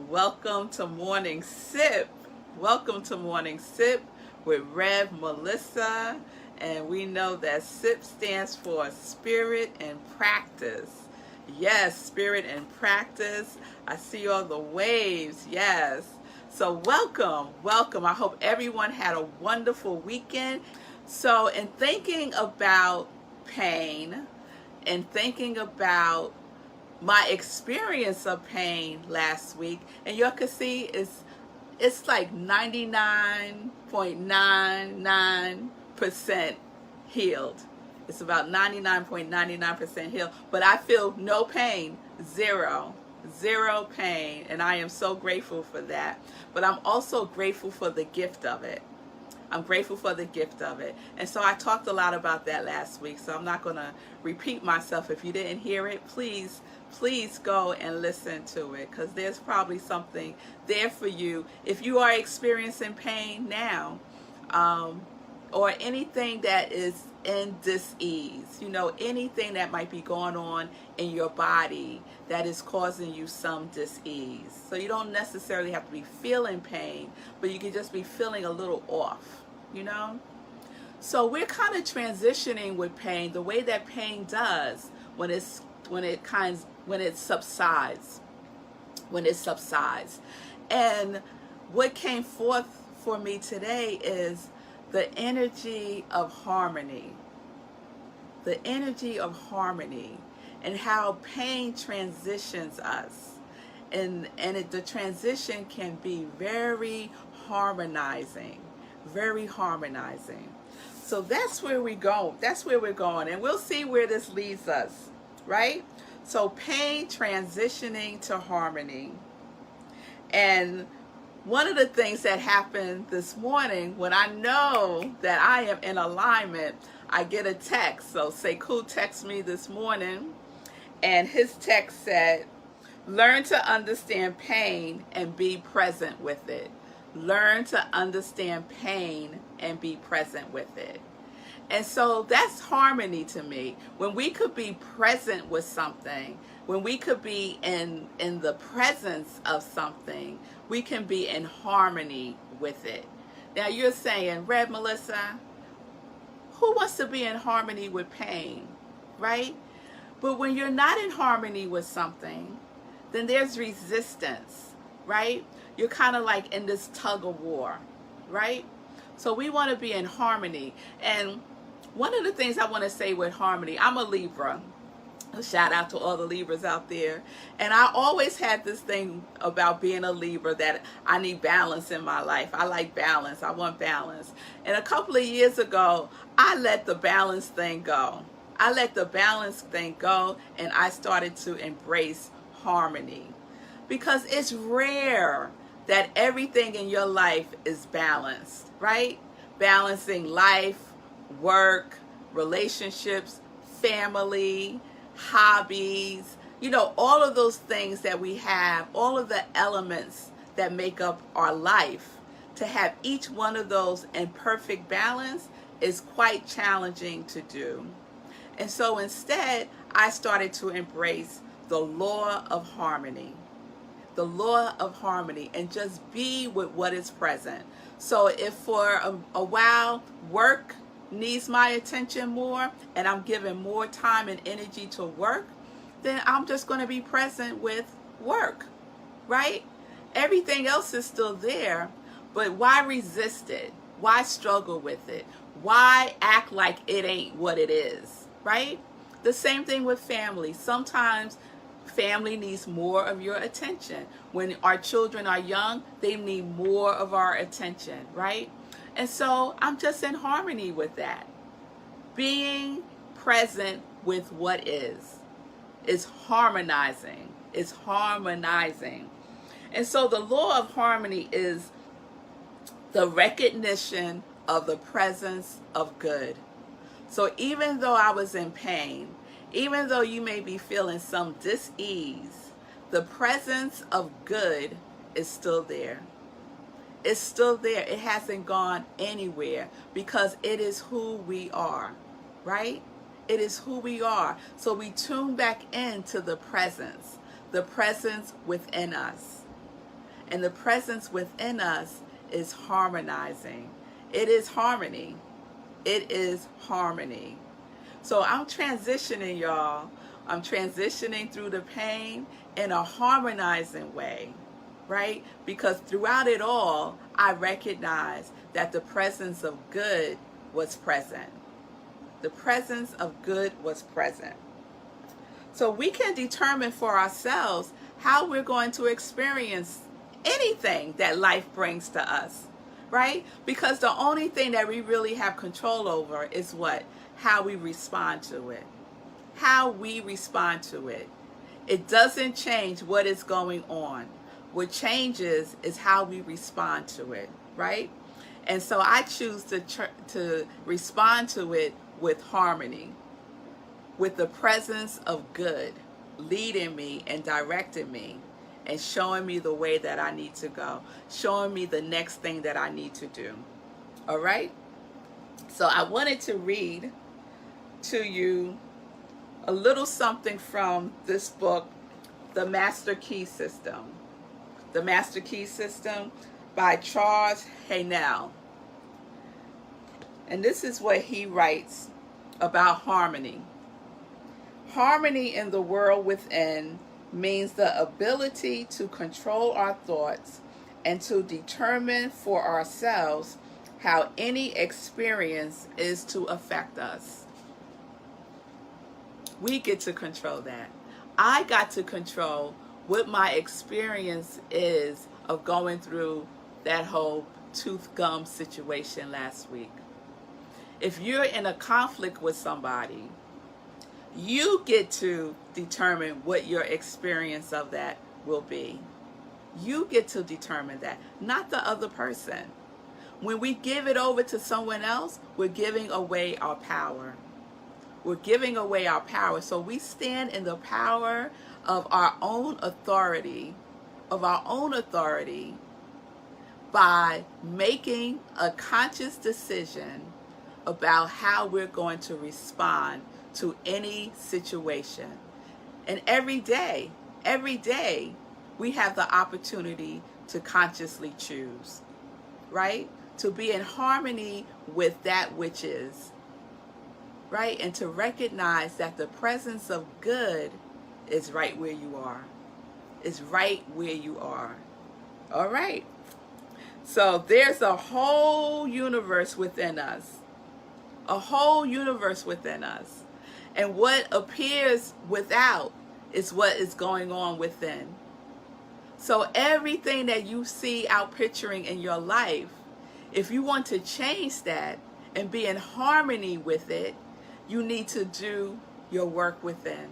welcome to Morning Sip. Welcome to Morning Sip with Rev Melissa. And we know that SIP stands for Spirit and Practice. Yes, Spirit and Practice. I see all the waves. Yes. So welcome. I hope everyone had a wonderful weekend. So in thinking about pain and thinking about my experience of pain last week, and you can see it's like 99.99% healed. It's about 99.99% healed, but I feel no pain, zero pain, and I am so grateful for that. But I'm also grateful for the gift of it. I'm grateful for the gift of it. And so I talked a lot about that last week, so I'm not going to repeat myself. If you didn't hear it, please go and listen to it, because there's probably something there for you if you are experiencing pain now, or anything that is in dis-ease, anything that might be going on in your body that is causing you some dis-ease. So you don't necessarily have to be feeling pain, but you can just be feeling a little off, So we're kind of transitioning with pain the way that pain does when it subsides. And what came forth for me today is the energy of harmony. The energy of harmony and how pain transitions us. And the transition can be very harmonizing. Very harmonizing. So that's where we go. That's where we're going. And we'll see where this leads us, right? So pain transitioning to harmony. And one of the things that happened this morning, when I know that I am in alignment, I get a text. So Sekou texted me this morning, and his text said, learn to understand pain and be present with it. Learn to understand pain and be present with it. And so that's harmony to me. When we could be present with something, when we could be in the presence of something, we can be in harmony with it. Now you're saying, Rev Melissa, who wants to be in harmony with pain, right? But when you're not in harmony with something, then there's resistance, right? You're kind of like in this tug of war, right? So we want to be in harmony. And one of the things I want to say with harmony, I'm a Libra. A shout out to all the Libras out there. And I always had this thing about being a Libra, that I need balance in my life. I like balance. I want balance. And a couple of years ago, I let the balance thing go. And I started to embrace harmony. Because it's rare that everything in your life is balanced, right? Balancing life, work, relationships, family, hobbies, all of those things that we have, all of the elements that make up our life, to have each one of those in perfect balance is quite challenging to do. And so instead, I started to embrace the law of harmony. The law of harmony, and just be with what is present. So if for a while work needs my attention more, and I'm giving more time and energy to work, then I'm just going to be present with work, right? Everything else is still there, but why resist it? Why struggle with it? Why act like it ain't what it is, right? The same thing with family. Sometimes family needs more of your attention. When our children are young, they need more of our attention, right? And so I'm just in harmony with that. Being present with what is harmonizing. It's harmonizing. And so the law of harmony is the recognition of the presence of good. So even though I was in pain, even though you may be feeling some dis-ease, the presence of good is still there. It's still there. It hasn't gone anywhere, because it is who we are, right? It is who we are. So we tune back into the presence within us. And the presence within us is harmonizing. It is harmony. It is harmony. So I'm transitioning, y'all. I'm transitioning through the pain in a harmonizing way, right? Because throughout it all, I recognize that the presence of good was present. The presence of good was present. So we can determine for ourselves how we're going to experience anything that life brings to us, right? Because the only thing that we really have control over is what? How we respond to it. How we respond to it. It doesn't change what is going on. What changes is how we respond to it, right? And so I choose to respond to it with harmony, with the presence of good leading me and directing me and showing me the way that I need to go, showing me the next thing that I need to do. All right? So I wanted to read to you a little something from this book, The Master Key System. The Master Key System by Charles Haanel. And this is what he writes about harmony. Harmony in the world within means the ability to control our thoughts and to determine for ourselves how any experience is to affect us. We get to control that. I got to control what my experience is of going through that whole tooth gum situation last week. If you're in a conflict with somebody, you get to determine what your experience of that will be. You get to determine that, not the other person. When we give it over to someone else, we're giving away our power. We're giving away our power. So we stand in the power of our own authority, by making a conscious decision about how we're going to respond to any situation. And every day, we have the opportunity to consciously choose, right? To be in harmony with that which is, right? And to recognize that the presence of good is right where you are. Is right where you are. All right. So there's a whole universe within us. A whole universe within us. And what appears without is what is going on within. So everything that you see out picturing in your life, if you want to change that and be in harmony with it, you need to do your work within.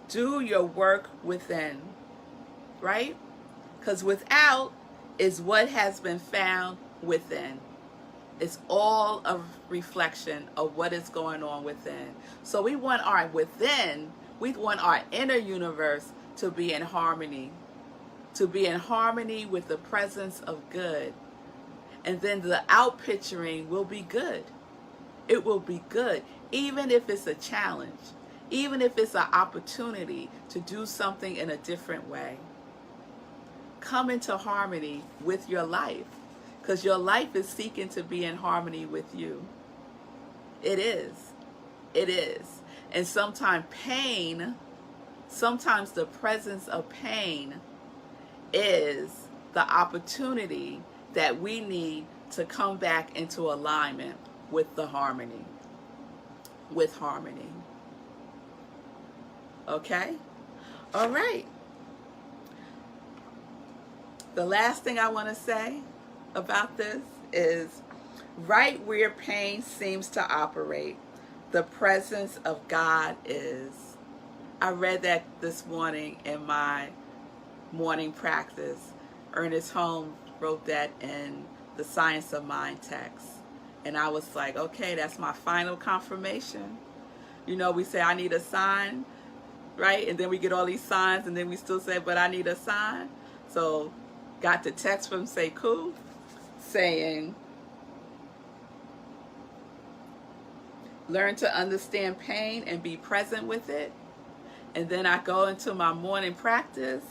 Do your work within, right? Because without is what has been found within. It's all a reflection of what is going on within. So we want our within, we want our inner universe to be in harmony. To be in harmony with the presence of good. And then the out picturing will be good. It will be good. Even if it's a challenge. Even if it's an opportunity to do something in a different way. Come into harmony with your life. Because your life is seeking to be in harmony with you. It is. It is. And sometimes the presence of pain is the opportunity that we need to come back into alignment with the harmony. With harmony. Okay? All right. The last thing I want to say about this is right where pain seems to operate, the presence of God is. I read that this morning in my morning practice. Ernest Holmes wrote that in the Science of Mind text. And I was like, okay, that's my final confirmation. You know, we say, I need a sign, right? And then we get all these signs, and then we still say, but I need a sign. So got the text from Sekou saying, learn to understand pain and be present with it. And then I go into my morning practice,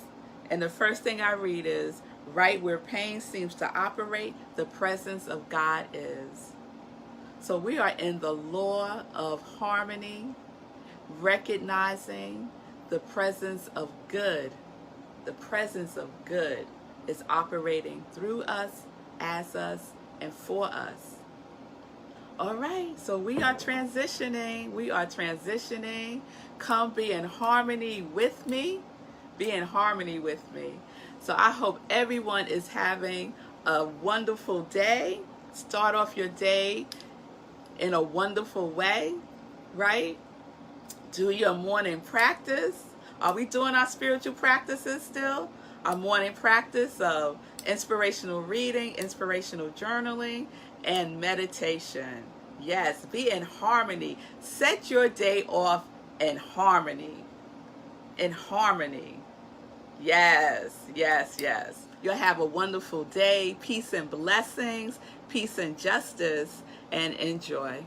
and the first thing I read is, Right where pain seems to operate, the presence of God is. So we are in the law of harmony, recognizing the presence of good. The presence of good is operating through us, as us, and for us. All right, so we are transitioning. We are transitioning. Come be in harmony with me. Be in harmony with me. So I hope everyone is having a wonderful day. Start off your day in a wonderful way, right? Do your morning practice. Are we doing our spiritual practices still? Our morning practice of inspirational reading, inspirational journaling, and meditation. Yes, be in harmony. Set your day off in harmony. In harmony. Yes, yes, yes. You'll have a wonderful day. Peace and blessings, peace and justice, and enjoy.